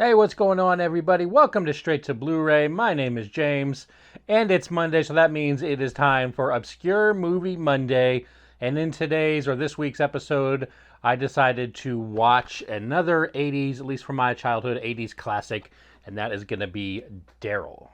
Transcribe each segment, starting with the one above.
Hey, what's going on, everybody? Welcome to Straight to Blu-ray. My name is James, and it's Monday, so that means it is time for Obscure Movie Monday. And in today's or this week's episode, I decided to watch another 80s, at least from my childhood, 80s classic, and that is going to be D.A.R.Y.L.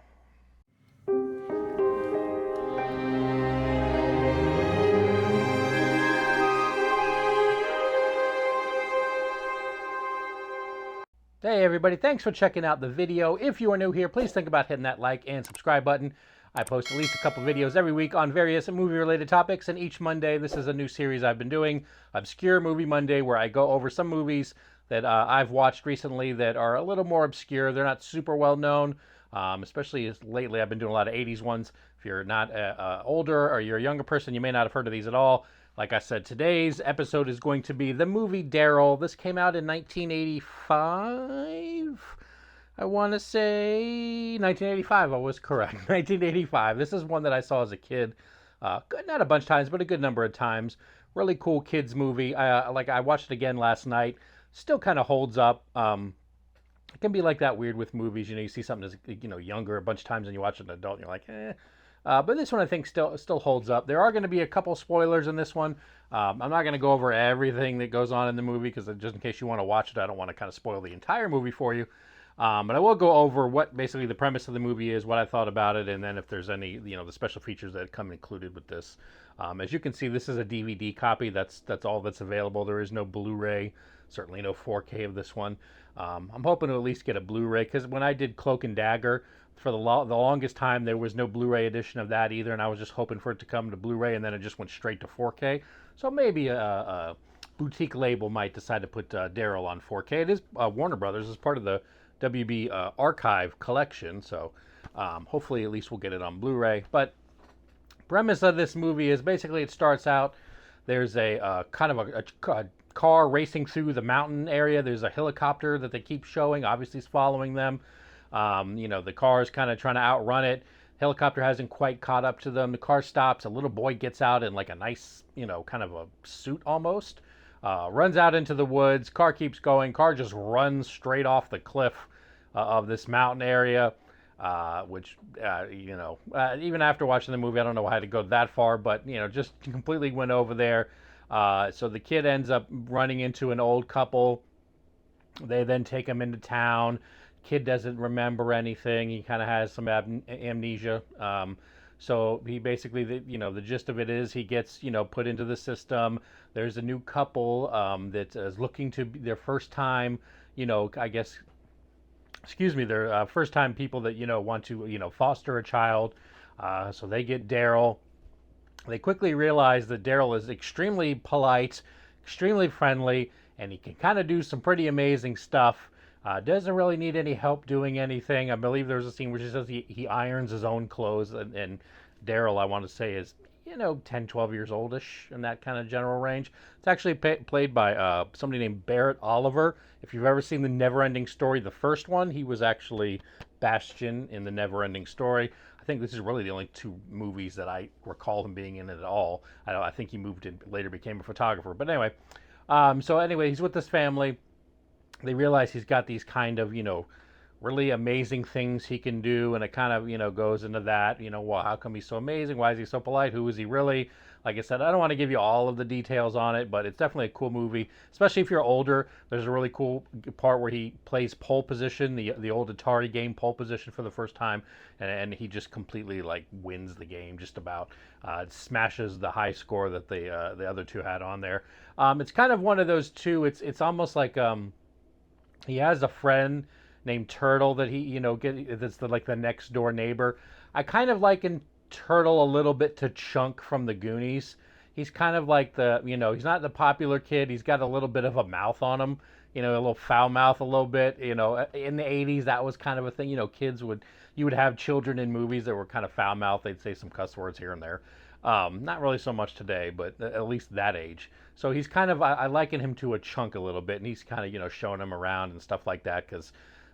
Hey everybody, thanks for checking out the video. If you are new here, please think about hitting that like and subscribe button. I post at least a couple videos every week on various movie-related topics, and each Monday, this is a new series I've been doing, Obscure Movie Monday, where I go over some movies that I've watched recently that are a little more obscure. They're not super well known, especially as lately I've been doing a lot of 80s ones. If you're not older or you're a younger person, you may not have heard of these at all. Like I said, today's episode is going to be the movie D.A.R.Y.L. This came out in 1985. I want to say 1985. I was correct. 1985. This is one that I saw as a kid. Not a bunch of times, but a good number of times. Really cool kids movie. I watched it again last night. Still kind of holds up. It can be like that weird with movies. You see something as younger a bunch of times, and you watch it as an adult, and you're like, eh. But this one I think still holds up. There are going to be a couple spoilers in this one. I'm not going to go over everything that goes on in the movie because just in case you want to watch it, I don't want to kind of spoil the entire movie for you. But I will go over what basically the premise of the movie is, what I thought about it, and then if there's any the special features that come included with this. As you can see, this is a DVD copy. That's all that's available. There is no Blu-ray, certainly no 4K of this one. I'm hoping to at least get a Blu-ray because when I did Cloak and Dagger, for the longest time there was no Blu-ray edition of that either, and I was just hoping for it to come to Blu-ray, and then it just went straight to 4K. So maybe a boutique label might decide to put D.A.R.Y.L on 4K. It is Warner Brothers as part of the WB archive collection, so hopefully at least we'll get it on Blu-ray. But premise of this movie is basically it starts out, there's a kind of a car racing through the mountain area. There's a helicopter that they keep showing, obviously it's following them. The car is kind of trying to outrun it. Helicopter hasn't quite caught up to them. The car stops. A little boy gets out in like a nice, kind of a suit almost. Runs out into the woods. Car keeps going. Car just runs straight off the cliff of this mountain area, which, even after watching the movie, I don't know how to go that far, but, just completely went over there. So the kid ends up running into an old couple. They then take him into town. Kid doesn't remember anything. He kind of has some amnesia. So he basically, the gist of it is he gets, put into the system. There's a new couple that is looking to be their first time, I guess, their first time people that, want to, foster a child. So they get D.A.R.Y.L. They quickly realize that D.A.R.Y.L is extremely polite, extremely friendly, and he can kind of do some pretty amazing stuff. Doesn't really need any help doing anything. I believe there's a scene where she says he irons his own clothes, and D.A.R.Y.L, I want to say, is 10, 12 years oldish in that kind of general range. It's actually played by somebody named Barrett Oliver. If you've ever seen The Never-Ending Story, the first one, he was actually Bastian in The Never-Ending Story. I think this is really the only two movies that I recall him being in at all. I think he moved and later became a photographer. But anyway, he's with this family. They realize he's got these kind of, really amazing things he can do, and it kind of, goes into that, well, how come he's so amazing? Why is he so polite? Who is he really? Like I said, I don't want to give you all of the details on it, but it's definitely a cool movie, especially if you're older. There's a really cool part where he plays pole position, the old Atari game pole position for the first time, and he just completely, wins the game just about. Smashes the high score that the other two had on there. It's kind of one of those two, it's almost like, he has a friend named Turtle that he, that's the next door neighbor. I kind of liken Turtle a little bit to Chunk from the Goonies. He's kind of like he's not the popular kid. He's got a little bit of a mouth on him, a little foul mouth a little bit. In the 80s, that was kind of a thing. You would have children in movies that were kind of foul mouth. They'd say some cuss words here and there. Not really so much today, but at least that age. So he's kind of, I liken him to a Chunk a little bit, and he's kind of, showing him around and stuff like that, because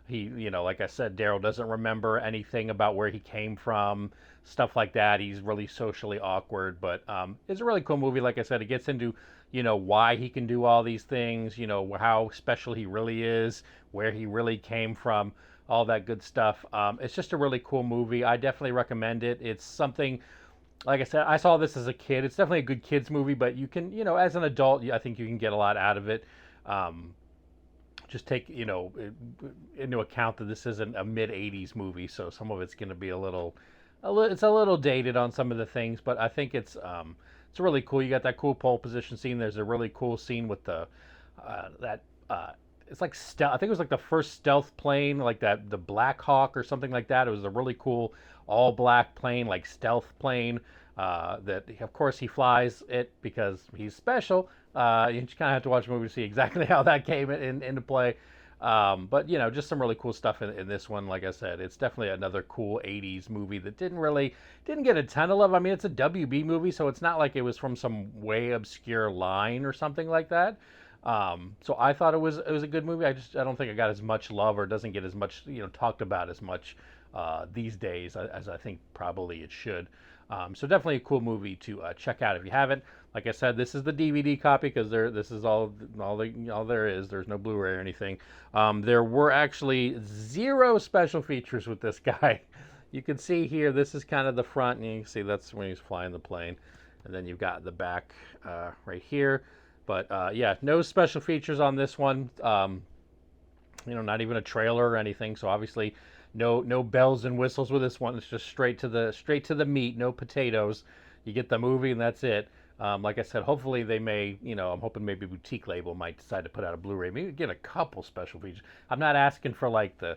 Like I said, Daryl doesn't remember anything about where he came from, stuff like that. He's really socially awkward, but it's a really cool movie. Like I said, it gets into, why he can do all these things, how special he really is, where he really came from, all that good stuff. It's just a really cool movie. I definitely recommend it. It's something, like I said, I saw this as a kid. It's definitely a good kids movie, but you can, as an adult, I think you can get a lot out of it. Um, just take into account that this isn't a mid '80s movie, so some of it's going to be it's a little dated on some of the things, but I think it's really cool. You got that cool pole position scene. There's a really cool scene with the that it's like stealth. I think it was like the first stealth plane, like the Black Hawk or something like that. It was a really cool all black plane, like stealth plane. That of course he flies it because he's special. You just kind of have to watch the movie to see exactly how that came into play. But just some really cool stuff in this one. Like I said, it's definitely another cool '80s movie that didn't get a ton of love. I mean, it's a WB movie, so it's not like it was from some way obscure line or something like that. So I thought it was a good movie. I don't think it got as much love, or doesn't get as much talked about as much these days as I think probably it should. So definitely a cool movie to check out if you haven't. Like I said, this is the DVD copy because this is all there is. There's no Blu-ray or anything. There were actually 0 special features with this guy. You can see here, this is kind of the front, and you can see that's when he's flying the plane. And then you've got the back right here. But yeah, no special features on this one. Not even a trailer or anything. So obviously, no bells and whistles with this one. It's just straight to the meat. No potatoes. You get the movie and that's it. Like I said, hopefully they may, I'm hoping maybe Boutique Label might decide to put out a Blu-ray. Maybe get a couple special features. I'm not asking for like the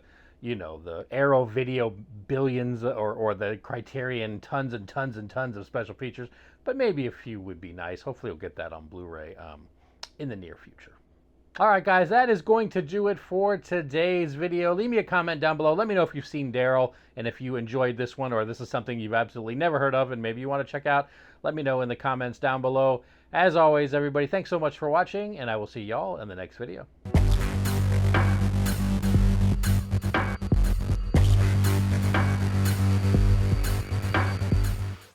Arrow Video billions or the Criterion tons and tons and tons of special features, but maybe a few would be nice. Hopefully we'll get that on Blu-ray in the near future. All right, guys, that is going to do it for today's video. Leave me a comment down below. Let me know if you've seen D.A.R.Y.L and if you enjoyed this one, or this is something you've absolutely never heard of and maybe you want to check out. Let me know in the comments down below. As always, everybody, thanks so much for watching, and I will see y'all in the next video.